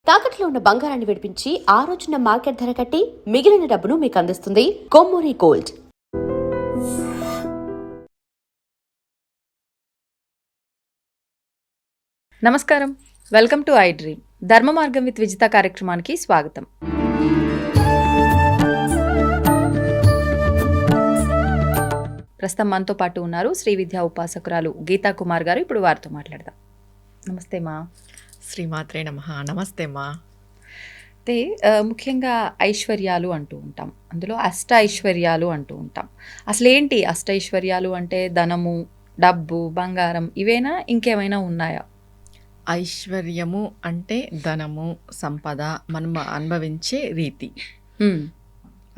తాకట్లో ఉన్న బంగారాన్ని విడిపించి ఆ రోజున మార్కెట్ ధర కట్టి మిగిలిన డబ్బును మీకు అందిస్తుంది కొమ్మూరి గోల్డ్. నమస్కారం, వెల్కమ్ టు ఐ డ్రీమ్. ధర్మ మార్గం విత్ విజిత కార్యక్రమానికి స్వాగతం. ప్రస్తుతం మనతో పాటు ఉన్నారు శ్రీ విద్యా ఉపాసకురాలు గీతా కుమార్ గారు. ఇప్పుడు వారితో మాట్లాడదాం. నమస్తే మా. శ్రీమాత్రే నమః. నమస్తే మా. అయితే ముఖ్యంగా ఐశ్వర్యాలు అంటూ ఉంటాం, అందులో అష్ట ఐశ్వర్యాలు అంటూ ఉంటాం. అసలు ఏంటి అష్ట ఐశ్వర్యాలు అంటే? ధనము, డబ్బు, బంగారం, ఇవేనా ఇంకేమైనా ఉన్నాయా? ఐశ్వర్యము అంటే ధనము, సంపద, మనం అనుభవించే రీతి.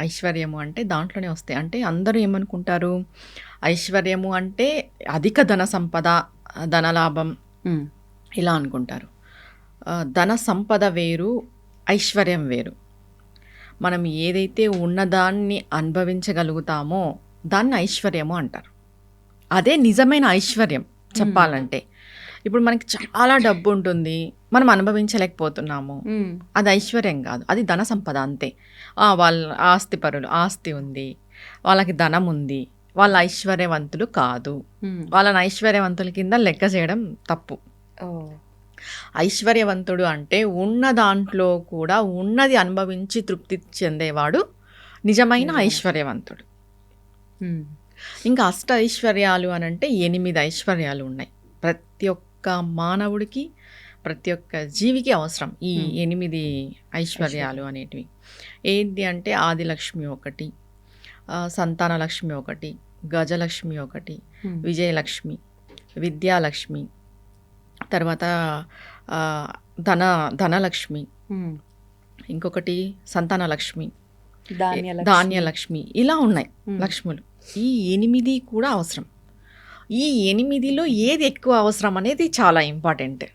ఐశ్వర్యము అంటే దాంట్లోనే వస్తాయి. అంటే అందరూ ఏమనుకుంటారు, ఐశ్వర్యము అంటే అధిక ధన సంపద, ధనలాభం ఇలా అనుకుంటారు. ధన సంపద వేరు, ఐశ్వర్యం వేరు. మనం ఏదైతే ఉన్నదాన్ని అనుభవించగలుగుతామో దాన్ని ఐశ్వర్యము అంటారు. అదే నిజమైన ఐశ్వర్యం చెప్పాలంటే. ఇప్పుడు మనకి చాలా డబ్బు ఉంటుంది, మనం అనుభవించలేకపోతున్నాము, అది ఐశ్వర్యం కాదు, అది ధన సంపద అంతే. వాళ్ళ ఆస్తిపరులు, ఆస్తి ఉంది, వాళ్ళకి ధనం ఉంది, వాళ్ళ ఐశ్వర్యవంతులు కాదు. వాళ్ళని ఐశ్వర్యవంతుల కింద లెక్క చేయడం తప్పు. ఐశ్వర్యవంతుడు అంటే ఉన్న దాంట్లో కూడా ఉన్నది అనుభవించి తృప్తి చెందేవాడు నిజమైన ఐశ్వర్యవంతుడు. ఇంకా అష్ట ఐశ్వర్యాలు అని అంటే 8 ఐశ్వర్యాలు ఉన్నాయి. ప్రతి ఒక్క మానవుడికి, ప్రతి ఒక్క జీవికి అవసరం ఈ 8 ఐశ్వర్యాలు అనేటివి. ఏంటి అంటే ఆదిలక్ష్మి ఒకటి, సంతానలక్ష్మి ఒకటి, గజలక్ష్మి ఒకటి, విజయలక్ష్మి, విద్యాలక్ష్మి, తర్వాత ధనలక్ష్మి, ఇంకొకటి సంతానలక్ష్మి, ధాన్యలక్ష్మి, ఇలా ఉన్నాయి లక్ష్ములు. ఈ 8 కూడా అవసరం. ఈ 8లో ఏది ఎక్కువ అవసరం అనేది చాలా ఇంపార్టెంట్.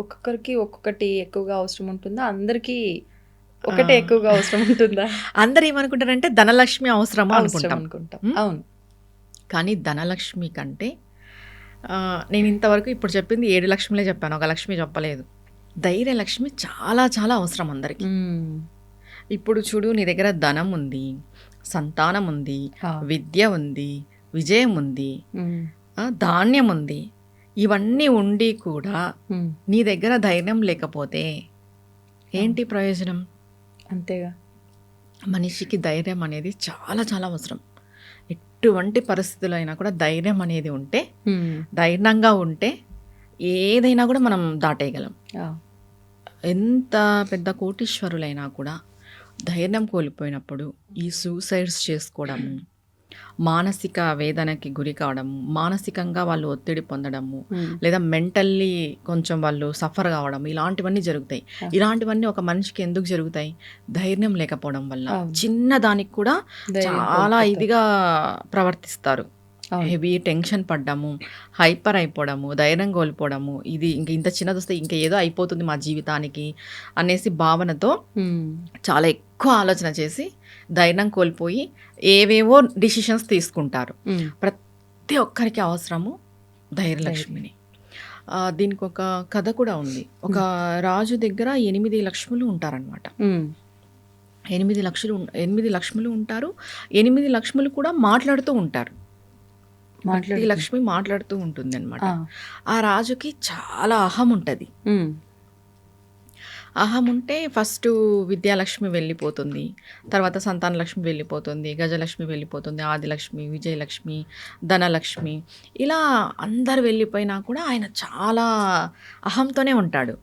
ఒక్కొక్కరికి ఒక్కొక్కటి ఎక్కువగా అవసరం ఉంటుందా? అందరికీ ఒకటే ఎక్కువగా అవసరం ఉంటుందా? అందరు ఏమనుకుంటారంటే ధనలక్ష్మి అవసరమా అనుకుంటాం. అవును. కానీ ధనలక్ష్మి కంటే నేను ఇంతవరకు ఇప్పుడు చెప్పింది 7 లక్ష్మిలే చెప్పాను, ఒక లక్ష్మి చెప్పలేదు. ధైర్యలక్ష్మి చాలా చాలా అవసరం అందరికీ. ఇప్పుడు చూడు, నీ దగ్గర ధనం ఉంది, సంతానం ఉంది, విద్య ఉంది, విజయం ఉంది, ధాన్యం ఉంది, ఇవన్నీ ఉండి కూడా నీ దగ్గర ధైర్యం లేకపోతే ఏంటి ప్రయోజనం? అంతేగా. మనిషికి ధైర్యం అనేది చాలా చాలా అవసరం. ఎటువంటి పరిస్థితుల్లో అయినా కూడా ధైర్యం అనేది ఉంటే, ధైర్యంగా ఉంటే ఏదైనా కూడా మనం దాటేయగలం. ఎంత పెద్ద కోటీశ్వరులైనా కూడా ధైర్యం కోల్పోయినప్పుడు ఈ సూసైడ్స్ చేసుకోవడము, మానసిక వేదనకి గురి కావడము, మానసికంగా వాళ్ళు ఒత్తిడి పొందడము, లేదా మెంటల్లీ కొంచెం వాళ్ళు సఫర్ కావడం, ఇలాంటివన్నీ జరుగుతాయి. ఇలాంటివన్నీ ఒక మనిషికి ఎందుకు జరుగుతాయి? ధైర్యం లేకపోవడం వల్ల. చిన్న దానికి కూడా చాలా ఇదిగా ప్రవర్తిస్తారు. హెవీ టెన్షన్ పడ్డము, హైపర్ అయిపోవడము, ధైర్యం కోల్పోవడము, ఇది ఇంత చిన్నది వస్తే ఇంకా ఏదో అయిపోతుంది మా జీవితానికి అనేసి భావనతో చాలా ఎక్కువ ఆలోచన చేసి ధైర్యం కోల్పోయి ఏవేవో డిసిషన్స్ తీసుకుంటారు. ప్రతి ఒక్కరికి అవసరము ధైర్యలక్ష్మిని. దీనికి ఒక కథ కూడా ఉంది. ఒక రాజు దగ్గర 8 లక్ష్ములు ఉంటారనమాట. 8 లక్ష్ములు ఉంటారు. 8 లక్ష్ములు కూడా మాట్లాడుతూ ఉంటారు. ప్రతి లక్ష్మి మాట్లాడుతూ ఉంటుంది అనమాట. ఆ రాజుకి చాలా అహం ఉంటుంది. అహం ఉంటే ఫస్ట్ విద్యాలక్ష్మి వెళ్ళిపోతుంది, తర్వాత సంతానలక్ష్మి వెళ్ళిపోతుంది, గజలక్ష్మి వెళ్ళిపోతుంది, ఆదిలక్ష్మి, విజయలక్ష్మి, ధనలక్ష్మి, ఇలా అందరు వెళ్ళిపోయినా కూడా ఆయన చాలా అహంతోనే ఉంటాడు.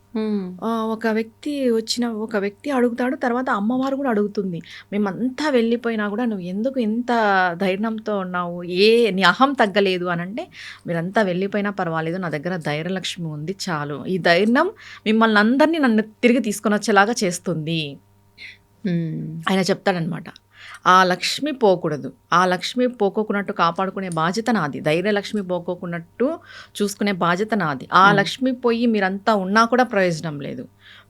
ఒక వ్యక్తి అడుగుతాడు, తర్వాత అమ్మవారు కూడా అడుగుతుంది, మేమంతా వెళ్ళిపోయినా కూడా నువ్వు ఎందుకు ఇంత ధైర్యంతో ఉన్నావు, నీ అహం తగ్గలేదు అని అంటే, మీరంతా వెళ్ళిపోయినా పర్వాలేదు, నా దగ్గర ధైర్యలక్ష్మి ఉంది చాలు, ఈ ధైర్యం మిమ్మల్ని అందరినీ నన్ను తిరిగి తీసుకొని వచ్చేలాగా చేస్తుంది ఆయన చెప్తాడనమాట. ఆ లక్ష్మి పోకూడదు, ఆ లక్ష్మి పోకోకున్నట్టు కాపాడుకునే బాధ్యత నాది, ధైర్యలక్ష్మి పోకోకున్నట్టు చూసుకునే బాధ్యత నాది. ఆ లక్ష్మి పోయి మీరంతా ఉన్నా కూడా ప్రయోజనం లేదు,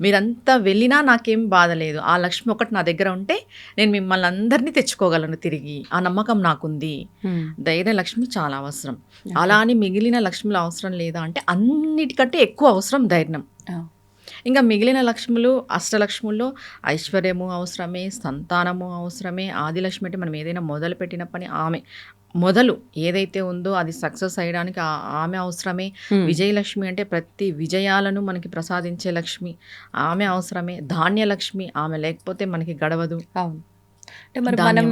మీరంతా వెళ్ళినా నాకేం బాధ లేదు, ఆ లక్ష్మి ఒకటి నా దగ్గర ఉంటే నేను మిమ్మల్ని అందరినీ తెచ్చుకోగలను తిరిగి, ఆ నమ్మకం నాకుంది. ధైర్యలక్ష్మి చాలా అవసరం. అలా అని మిగిలిన లక్ష్మిలు అవసరం లేదా అంటే అన్నిటికంటే ఎక్కువ అవసరం ధైర్యం. ఇంకా మిగిలిన లక్ష్ములు అష్టలక్ష్ముల్లో ఐశ్వర్యము అవసరమే, సంతానము అవసరమే. ఆదిలక్ష్మి అంటే మనం ఏదైనా మొదలుపెట్టిన పని ఆమె మొదలు ఏదైతే ఉందో అది సక్సెస్ అయ్యడానికి ఆమె అవసరమే. విజయలక్ష్మి అంటే ప్రతి విజయాలను మనకి ప్రసాదించే లక్ష్మి, ఆమె అవసరమే. ధాన్యలక్ష్మి, ఆమె లేకపోతే మనకి గడవదు. అవును. అంటే మరి మనం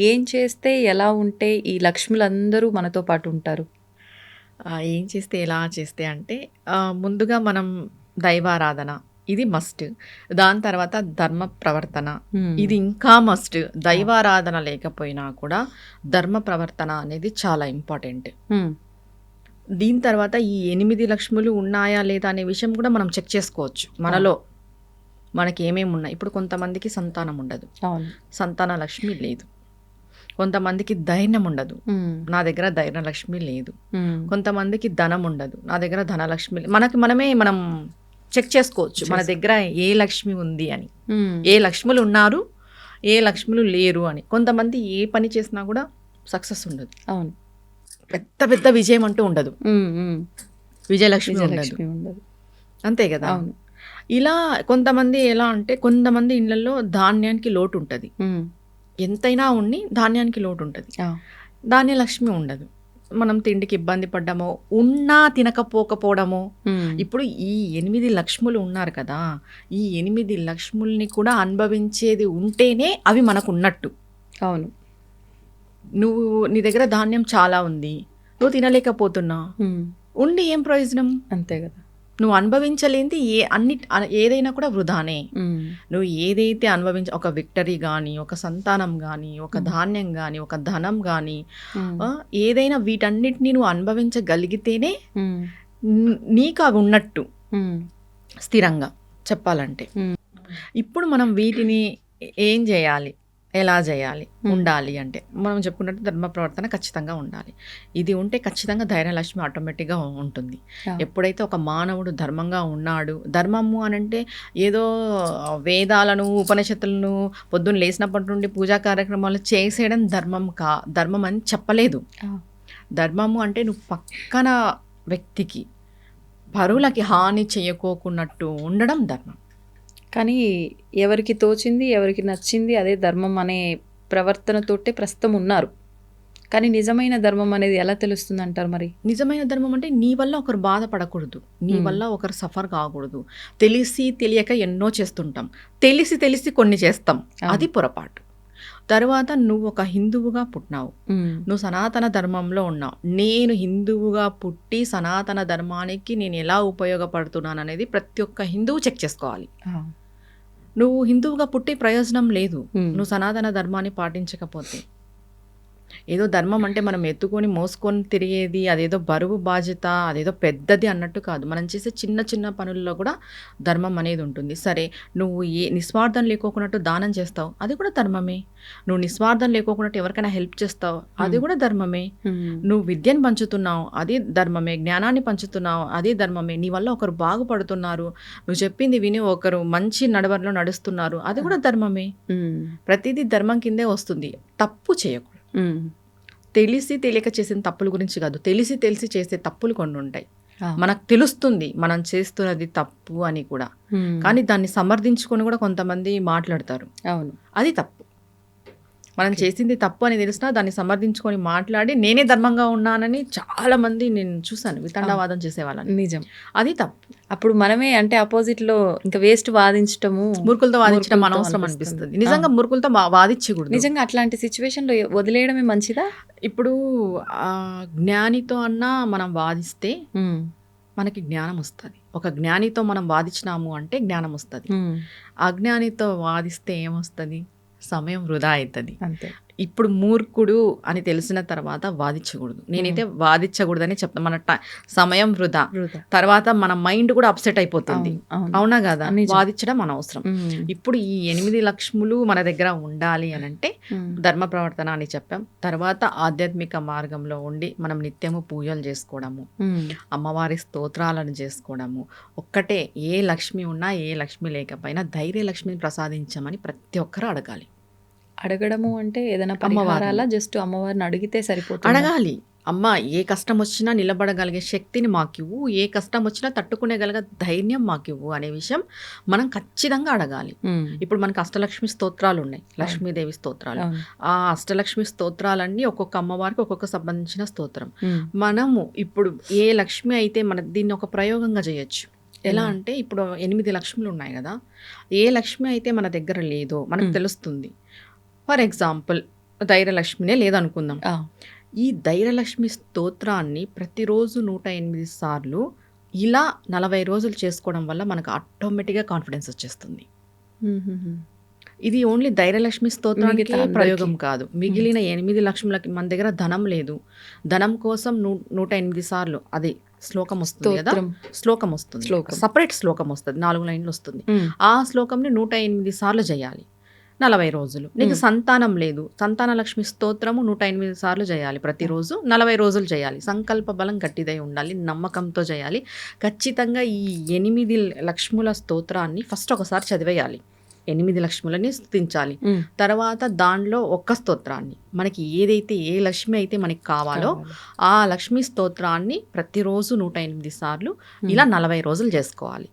ఏం చేస్తే ఎలా ఉంటే ఈ లక్ష్ములందరూ మనతో పాటు ఉంటారు? ఏం చేస్తే ఎలా చేస్తే అంటే ముందుగా మనం దైవారాధన ఇది మస్ట్. దాని తర్వాత ధర్మ ప్రవర్తన ఇది ఇంకా మస్ట్. దైవారాధన లేకపోయినా కూడా ధర్మ ప్రవర్తన అనేది చాలా ఇంపార్టెంట్. దీని తర్వాత ఈ 8 లక్ష్ములు ఉన్నాయా లేదా అనే విషయం కూడా మనం చెక్ చేసుకోవచ్చు. మనలో మనకి ఏమేమి ఉన్నాయి. ఇప్పుడు కొంతమందికి సంతానం ఉండదు, సంతాన లక్ష్మి లేదు. కొంతమందికి ధైర్యం ఉండదు, నా దగ్గర ధైర్యలక్ష్మి లేదు. కొంతమందికి ధనం ఉండదు, నా దగ్గర ధనలక్ష్మి మనం చెక్ చేసుకోవచ్చు మన దగ్గర ఏ లక్ష్మి ఉంది అని, ఏ లక్ష్ములు ఉన్నారు ఏ లక్ష్ములు లేరు అని. కొంతమంది ఏ పని చేసినా కూడా సక్సెస్ ఉండదు. అవును, పెద్ద పెద్ద విజయం అంటూ ఉండదు, విజయలక్ష్మి ఉండదు, అంతే కదా. ఇలా కొంతమంది ఎలా అంటే కొంతమంది ఇళ్లలో ధాన్యానికి లోటు ఉంటుంది, ఎంతైనా ఉండి ధాన్యానికి లోటు ఉంటుంది, ధాన్యలక్ష్మి ఉండదు. మనం తిండికి ఇబ్బంది పడ్డామో, ఉన్నా తినకపోకపోవడమో. ఇప్పుడు ఈ 8 లక్ష్ములు ఉన్నారు కదా, ఈ 8 లక్ష్ముల్ని కూడా అనుభవించేది ఉంటేనే అవి మనకు ఉన్నట్టు. అవును, నీ దగ్గర ధాన్యం చాలా ఉంది, నువ్వు తినలేకపోతున్నావు, ఉండి ఏం ప్రయోజనం? అంతే కదా. నువ్వు అనుభవించలేంది ఏదైనా కూడా వృధానే. నువ్వు ఏదైతే ఒక విక్టరీ కానీ, ఒక సంతానం కానీ, ఒక ధాన్యం కానీ, ఒక ధనం కానీ, ఏదైనా వీటన్నిటిని నువ్వు అనుభవించగలిగితేనే నీకు అవి ఉన్నట్టు స్థిరంగా చెప్పాలంటే. ఇప్పుడు మనం వీటిని ఏం చేయాలి, ఎలా చేయాలి, ఉండాలి అంటే మనం చెప్పుకున్నట్టు ధర్మ ప్రవర్తన ఖచ్చితంగా ఉండాలి. ఇది ఉంటే ఖచ్చితంగా ధైర్యలక్ష్మి ఆటోమేటిక్గా ఉంటుంది. ఎప్పుడైతే ఒక మానవుడు ధర్మంగా ఉన్నాడు, ధర్మము అని అంటే ఏదో వేదాలను ఉపనిషత్తులను పొద్దున్న లేచినప్పటి నుండి పూజా కార్యక్రమాలు చేసేయడం ధర్మం అని చెప్పలేదు. ధర్మము అంటే నువ్వు పక్కన వ్యక్తికి పరులకి హాని చేయకోకున్నట్టు ఉండడం ధర్మం. కానీ ఎవరికి తోచింది, ఎవరికి నచ్చింది అదే ధర్మం అనే ప్రవర్తనతోటే ప్రస్తుతం ఉన్నారు. కానీ నిజమైన ధర్మం అనేది ఎలా తెలుస్తుంది అంటారు? మరి నిజమైన ధర్మం అంటే నీ వల్ల ఒకరు బాధపడకూడదు, నీ వల్ల ఒకరు సఫర్ కాకూడదు. తెలిసి తెలియక ఎన్నో చేస్తుంటాం, తెలిసి కొన్ని చేస్తాం, అది పొరపాటు. తర్వాత నువ్వు ఒక హిందువుగా పుట్టినావు, నువ్వు సనాతన ధర్మంలో ఉన్నావు. నేను హిందువుగా పుట్టి సనాతన ధర్మానికి నేను ఎలా ఉపయోగపడుతున్నాను అనేది ప్రతి ఒక్క హిందువు చెక్ చేసుకోవాలి. నువ్వు హిందువుగా పుట్టి ప్రయోజనం లేదు నువ్వు సనాతన ధర్మాన్ని పాటించకపోతే. ఏదో ధర్మం అంటే మనం ఎత్తుకొని మోసుకొని తిరిగేది, అదేదో బరువు బాధ్యత, అదేదో పెద్దది అన్నట్టు కాదు. మనం చేసే చిన్న చిన్న పనుల్లో కూడా ధర్మం అనేది ఉంటుంది. సరే, నువ్వు నిస్వార్థం లేకోకున్నట్టు దానం చేస్తావు, అది కూడా ధర్మమే. నువ్వు నిస్వార్థం లేకోకున్నట్టు ఎవరికైనా హెల్ప్ చేస్తావు, అది కూడా ధర్మమే. నువ్వు విద్యను పంచుతున్నావు, అది ధర్మమే. జ్ఞానాన్ని పంచుతున్నావు, అది ధర్మమే. నీ వల్ల ఒకరు బాగుపడుతున్నారు, నువ్వు చెప్పింది విని ఒకరు మంచి నడవడిలో నడుస్తున్నారు, అది కూడా ధర్మమే. ప్రతిదీ ధర్మం కిందే వస్తుంది. తప్పు చేయకూడదు. తెలిసి తెలియక చేసిన తప్పుల గురించి కాదు, తెలిసి చేసే తప్పులు కొన్ని ఉంటాయి. మనకు తెలుస్తుంది మనం చేస్తున్నది తప్పు అని కూడా, కానీ దాన్ని సమర్థించుకొని కూడా కొంతమంది మాట్లాడతారు. అవును, అది తప్పు. మనం చేసింది తప్పు అని తెలిసినా దాన్ని సమర్థించుకొని మాట్లాడి నేనే ధర్మంగా ఉన్నానని చాలా మంది నేను చూసాను, వితండవాదం చేసేవాళ్ళని. నిజం, అది తప్పు. అప్పుడు మనమే అంటే ఆపోజిట్ లో ఇంకా వేస్ట్ వాదించటము, మూర్ఖులతో వాదించడం అనవసరం అనిపిస్తుంది. నిజంగా మూర్ఖులతో వాదించకూడదు. నిజంగా అట్లాంటి సిచ్యువేషన్ లో వదిలేయడమే మంచిదా? ఇప్పుడు జ్ఞానితో అన్నా మనం వాదిస్తే మనకి జ్ఞానం వస్తుంది. ఒక జ్ఞానితో మనం వాదించినాము అంటే జ్ఞానం వస్తుంది. అజ్ఞానితో వాదిస్తే ఏమొస్తుంది? సమయం వృధా అవుతుంది. అంతే. ఇప్పుడు మూర్ఖుడు అని తెలిసిన తర్వాత వాదించకూడదు. నేనైతే వాదించకూడదని చెప్తాను. మన సమయం వృధా, తర్వాత మన మైండ్ కూడా అప్సెట్ అయిపోతుంది. అవునా కదా? వాదించడం అనవసరం. ఇప్పుడు ఈ 8 లక్ష్ములు మన దగ్గర ఉండాలి అని అంటే ధర్మ ప్రవర్తన అని చెప్పాం. తర్వాత ఆధ్యాత్మిక మార్గంలో ఉండి మనం నిత్యము పూజలు చేసుకోవడము, అమ్మవారి స్తోత్రాలను చేసుకోవడము. ఒక్కటే, ఏ లక్ష్మి ఉన్నా ఏ లక్ష్మి లేకపోయినా ధైర్య లక్ష్మిని ప్రసాదించమని ప్రతి ఒక్కరు అడగాలి. అడగడము అంటే ఏదైనా పరిహారాల జస్ట్ అమ్మవారిని అడిగితే సరిపోతుంది? అడగాలి. అమ్మ ఏ కష్టం వచ్చినా నిలబడగలిగే శక్తిని మాకివ్వు, ఏ కష్టం వచ్చినా తట్టుకునేగలిగే ధైర్యం మాకివ్వు అనే విషయం మనం ఖచ్చితంగా అడగాలి. ఇప్పుడు మనకు అష్టలక్ష్మి స్తోత్రాలు ఉన్నాయి, లక్ష్మీదేవి స్తోత్రాలు. ఆ అష్టలక్ష్మి స్తోత్రాలన్నీ ఒక్కొక్క అమ్మవారికి ఒక్కొక్క సంబంధించిన స్తోత్రం. మనము ఇప్పుడు ఏ లక్ష్మి అయితే మన దీన్ని ఒక ప్రయోగంగా చేయొచ్చు. ఎలా అంటే ఇప్పుడు 8 లక్ష్ములు ఉన్నాయి కదా, ఏ లక్ష్మి అయితే మన దగ్గర లేదో మనకు తెలుస్తుంది. ఫర్ ఎగ్జాంపుల్ ధైర్యలక్ష్మినే లేదనుకుందాం. ఈ ధైర్యలక్ష్మి స్తోత్రాన్ని ప్రతిరోజు 108 సార్లు ఇలా 40 రోజులు చేసుకోవడం వల్ల మనకు ఆటోమేటిక్గా కాన్ఫిడెన్స్ వచ్చేస్తుంది. ఇది ఓన్లీ ధైర్యలక్ష్మి స్తోత్రానికి ప్రయోగం కాదు, మిగిలిన 8 లక్ష్ములకి మన దగ్గర ధనం లేదు, ధనం కోసం 108 సార్లు అది శ్లోకం వస్తుంది కదా, శ్లోకం వస్తుంది, సపరేట్ శ్లోకం వస్తుంది, 4 లైన్లు వస్తుంది. ఆ శ్లోకంని 108 సార్లు చేయాలి 40 రోజులు. నీకు సంతానం లేదు, సంతాన లక్ష్మి స్తోత్రము 108 సార్లు చేయాలి ప్రతిరోజు, 40 రోజులు చేయాలి. సంకల్ప బలం గట్టిదై ఉండాలి, నమ్మకంతో చేయాలి. ఖచ్చితంగా ఈ 8 లక్ష్ముల స్తోత్రాన్ని ఫస్ట్ ఒకసారి చదివేయాలి, 8 లక్ష్ములని స్తుతించాలి. తర్వాత దానిలో ఒక్క స్తోత్రాన్ని, మనకి ఏదైతే ఏ లక్ష్మి అయితే మనకి కావాలో ఆ లక్ష్మీ స్తోత్రాన్ని ప్రతిరోజు 108 సార్లు ఇలా 40 రోజులు చేసుకోవాలి.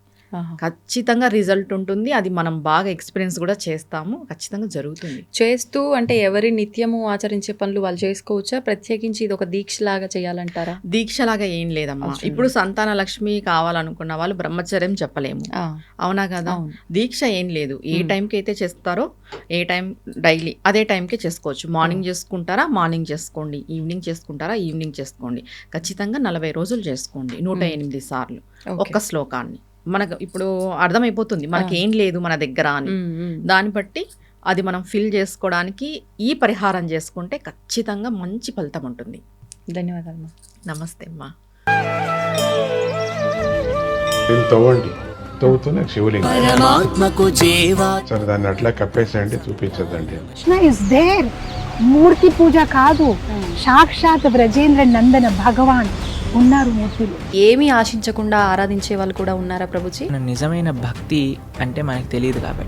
ఖచ్చితంగా రిజల్ట్ ఉంటుంది. అది మనం బాగా ఎక్స్పీరియన్స్ కూడా చేస్తాము, ఖచ్చితంగా జరుగుతుంది. చేస్తూ అంటే ఎవరి నిత్యము ఆచరించే పనులు వాళ్ళు చేసుకోవచ్చా? ప్రత్యేకించి ఇది ఒక దీక్షలాగా చేయాలంటారా? దీక్షలాగా ఏం లేదమ్మా. ఇప్పుడు సంతాన లక్ష్మి కావాలనుకున్న వాళ్ళు బ్రహ్మచర్యం చెప్పలేము, అవునా కదా. దీక్ష ఏం లేదు, ఏ టైంకి అయితే చేస్తారో ఏ టైం డైలీ అదే టైంకే చేసుకోవచ్చు. మార్నింగ్ చేసుకుంటారా మార్నింగ్ చేసుకోండి, ఈవినింగ్ చేసుకుంటారా ఈవినింగ్ చేసుకోండి. ఖచ్చితంగా 40 రోజులు చేసుకోండి 108 సార్లు ఒక్క శ్లోకాన్ని. మనకు ఇప్పుడు అర్థమైపోతుంది మనకి ఏం లేదు మన దగ్గర అని. దాన్ని బట్టి అది మనం ఫిల్ చేసుకోవడానికి ఈ పరిహారం చేసుకుంటే ఖచ్చితంగా మంచి ఫలితం ఉంటుంది. ధన్యవాదాలు. నమస్తే అమ్మా. తవ్వండి, తవ్వుతూనే శివలింగం సరే దాన్ని అట్లా కప్పేసేయండి, చూపించదండి. కృష్ణ ఇస్ దేర్, మూర్తి పూజ కాదు, సాక్షాత్ బ్రజేంద్ర నందన భగవాన్ ఉన్నారు మూర్తులు. ఏమీ ఆశించకుండా ఆరాధించే వాళ్ళు కూడా ఉన్నారా ప్రభుజీ? నిజమైన భక్తి అంటే మనకు తెలియదు కాబట్టి